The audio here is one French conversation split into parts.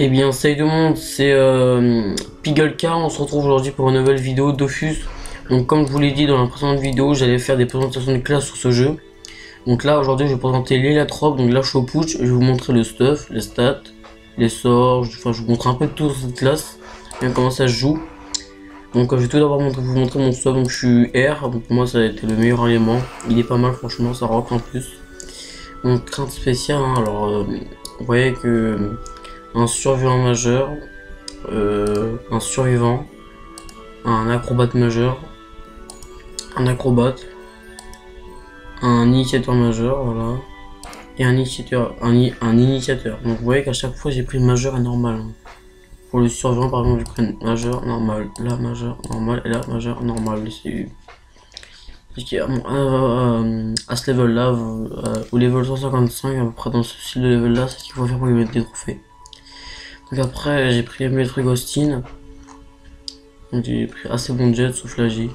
Eh bien salut tout le monde, c'est Pigalka. On se retrouve aujourd'hui pour une nouvelle vidéo Dofus. Donc comme je vous l'ai dit dans la précédente vidéo, j'allais faire des présentations de classe sur ce jeu. Donc là aujourd'hui je vais présenter l'héliatrope. Donc là je suis au putsch, je vais vous montrer le stuff, les stats, les sorts, enfin je vous montre un peu de tout cette classe et comment ça se joue. Donc je vais tout d'abord vous montrer mon stuff. Donc je suis R, donc pour moi ça a été le meilleur élément. Il est pas mal franchement, ça rock en plus. Donc crainte spéciale, hein. Alors vous voyez que un survivant majeur, un survivant, un acrobate majeur, un acrobate, un initiateur majeur, voilà, et un initiateur, un initiateur. Donc vous voyez qu'à chaque fois j'ai pris majeur et normal. Pour le survivant par exemple, je prends majeur, normal, là majeur, normal, et là majeur, normal. C'est à ce level là, au level 155, à peu près dans ce style de level là, c'est ce qu'il faut faire pour lui mettre des trophées. Donc après j'ai pris mes trucs Austin. Donc j'ai pris assez bon jet sauf la J.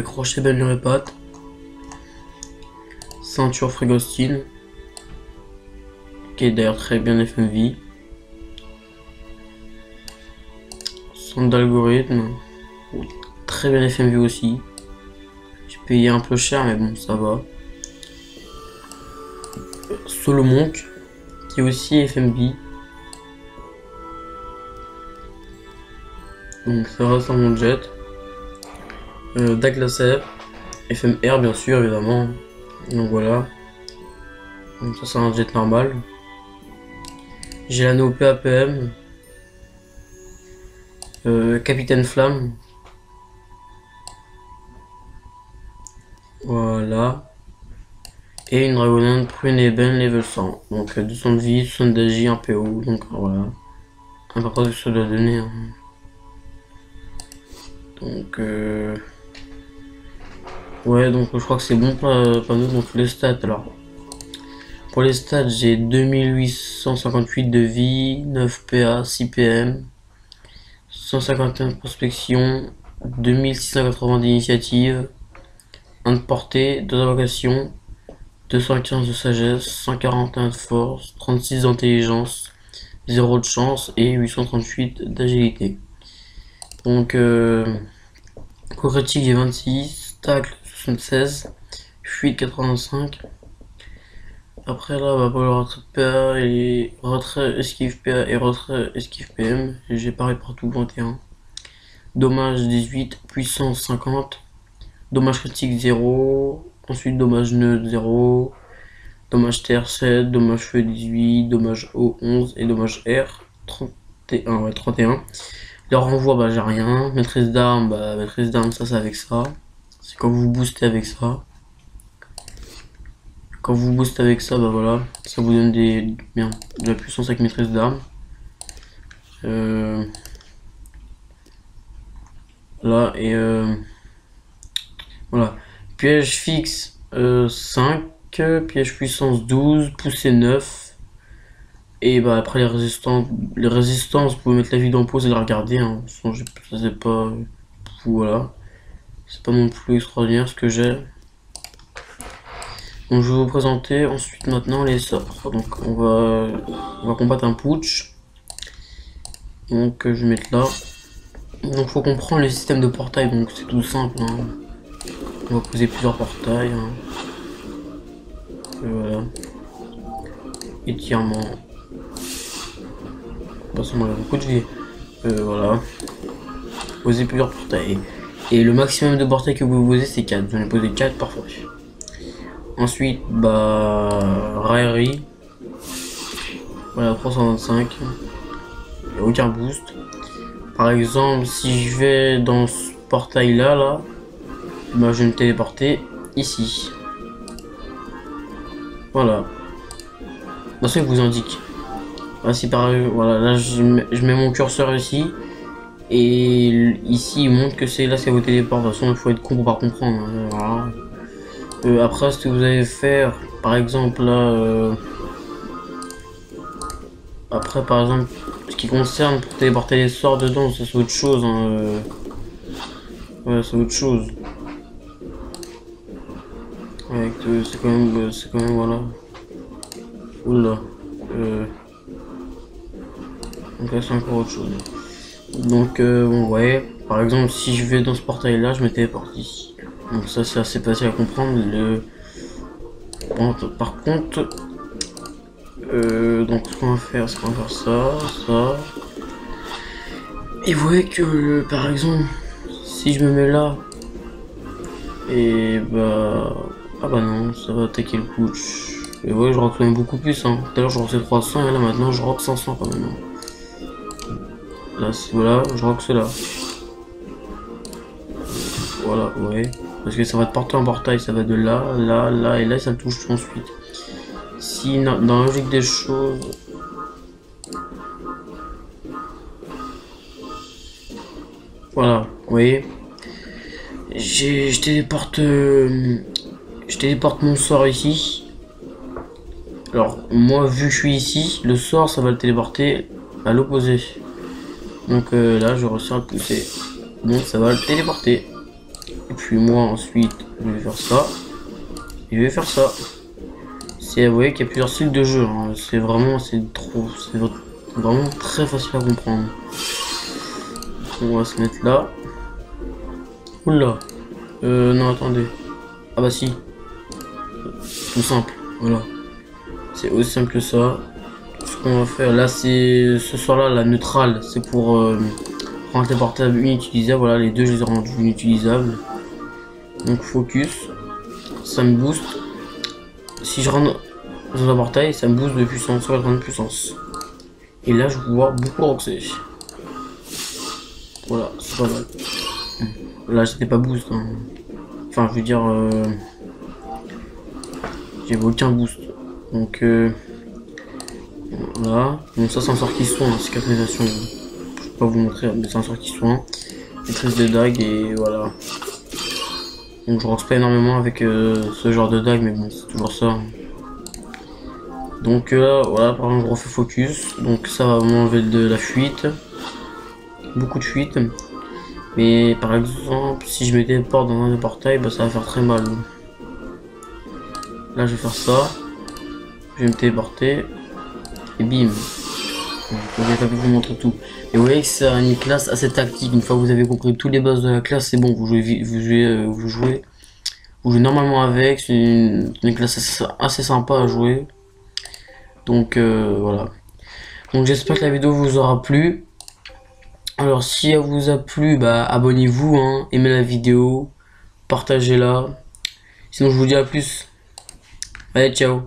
Crochet belle et patte. Ceinture Frigostine. Qui est d'ailleurs très bien FMV. Centre d'algorithme. Très bien FMV aussi. J'ai payé un peu cher mais bon ça va. Solo Monk. Qui est aussi FMV. Donc ça reste mon jet. Daglaser, FMR bien sûr évidemment. Donc voilà. Donc ça c'est un jet normal. J'ai l'anneau PAPM. Capitaine Flamme. Voilà. Et une Dragonade Prune Eben level 100. Donc 200 de vie, 60 d'AJ, 1 PO. Donc voilà. À peu près ce que ça doit donner. Hein. Donc ouais, donc je crois que c'est bon pour nous. Donc les stats, alors pour les stats j'ai 2858 de vie, 9 PA, 6 PM, 151 de prospection, 2680 d'initiative, 1 de portée, 2 d'invocation, 215 de sagesse, 141 de force, 36 d'intelligence, 0 de chance et 838 d'agilité. Donc critique j'ai 26, tacle 76, fuite 85. Après là va pas le retrait PA et retrait esquive PA et retrait esquive PM. J'ai pareil partout 21. Dommage 18, puissance 50, dommage critique 0, ensuite dommage neutre 0, dommage terre 7, dommage feu 18, dommage eau 11 et dommage air 31. Ouais, 31. Le renvoi, bah j'ai rien. Maîtrise d'armes, ça c'est avec ça. C'est quand vous boostez avec ça. Quand vous boostez avec ça, bah voilà, ça vous donne de la puissance avec maîtrise d'armes. Là et voilà. Piège fixe 5, piège puissance 12, poussée 9. Et bah après les résistances, vous pouvez mettre la vidéo en pause et la regarder. Hein. Ça c'est pas, voilà, c'est pas non plus extraordinaire ce que j'ai. Donc je vais vous présenter ensuite maintenant les sorts. Donc on va combattre un putsch. Donc je vais mettre là. Donc faut comprendre le système de portail. Donc c'est tout simple. Hein. On va poser plusieurs portails. Hein. Et voilà. Étirement. Passons à beaucoup de vie. Voilà. Poser plusieurs portails. Et le maximum de portails que vous pouvez poser c'est 4. Vous en poser 4 parfois. Ensuite, bah, raillerie. Voilà, 325. Il n'y a aucun boost. Par exemple, si je vais dans ce portail là, bah, je vais me téléporter ici. Voilà. Dans ce que vous indique. Voici voilà, là je mets mon curseur ici. Et ici il montre que c'est là c'est vos téléports. De toute façon il faut être con pour pas comprendre. Hein. Voilà. Après ce que vous allez faire, par exemple là, après par exemple ce qui concerne pour téléporter les sorts dedans, c'est autre chose. Hein. Ouais, c'est autre chose. Avec c'est quand même voilà. Oula. Donc là c'est encore autre chose. Donc bon ouais. Par exemple si je vais dans ce portail là, je me téléporte ici. Donc ça c'est assez facile à comprendre. Par contre, donc ce qu'on va faire, c'est qu'on va faire ça. Et vous voyez que par exemple, si je me mets là, et bah ah bah non, ça va attaquer le putsch. Et ouais, je rock quand même beaucoup plus. Hein. Tout à l'heure je rockais 300 et là maintenant je rock 500 quand même. Là voilà, je rock cela. Voilà, ouais. Parce que ça va de porter en portail, ça va de là, là et là, et ça le touche ensuite. Si dans la logique des choses. Voilà, vous voyez. Je téléporte mon sort ici. Alors, moi, vu que je suis ici, le sort, ça va le téléporter à l'opposé. Donc là, je réussis à le pousser. Donc, ça va le téléporter. Et puis moi, ensuite, je vais faire ça. Et je vais faire ça. Vous voyez qu'il y a plusieurs styles de jeu. Hein. C'est vraiment très facile à comprendre. On va se mettre là. Oula. Non, attendez. Ah bah si. Tout simple. Voilà. C'est aussi simple que ça. Ce qu'on va faire là, c'est ce soir-là, la neutrale, c'est pour rendre les portables inutilisables. Voilà, les deux, je les ai rendus inutilisables. Donc focus. Ça me booste. Si je rentre dans un portail, ça me booste de puissance, 180 de puissance. Et là, je vais pouvoir beaucoup roxer. Voilà, c'est pas mal. Là, j'étais pas boost. Hein. Enfin, je veux dire, j'ai aucun boost. Donc, voilà. Donc, ça, c'est un sort qui soigne, cicatrisation. Je peux pas vous montrer, mais c'est un sort qui soigne. Maîtrise de dague, et voilà. Donc, je roxe pas énormément avec ce genre de dague, mais bon, c'est toujours ça. Donc, voilà, par exemple, je refais focus. Donc, ça va m'enlever de la fuite. Beaucoup de fuite. Mais par exemple, si je me téléporte dans un des portails, bah, ça va faire très mal. Là, je vais faire ça. Je vais me téléporter. Et bim. Je vais pas pu vous montrer tout. Et vous voyez que c'est une classe assez tactique. Une fois que vous avez compris tous les bases de la classe, c'est bon. Vous jouez normalement avec. C'est une classe assez sympa à jouer. Donc voilà. Donc j'espère que la vidéo vous aura plu. Alors si elle vous a plu, bah abonnez-vous, hein, aimez la vidéo, partagez-la. Sinon je vous dis à plus. Allez, ciao.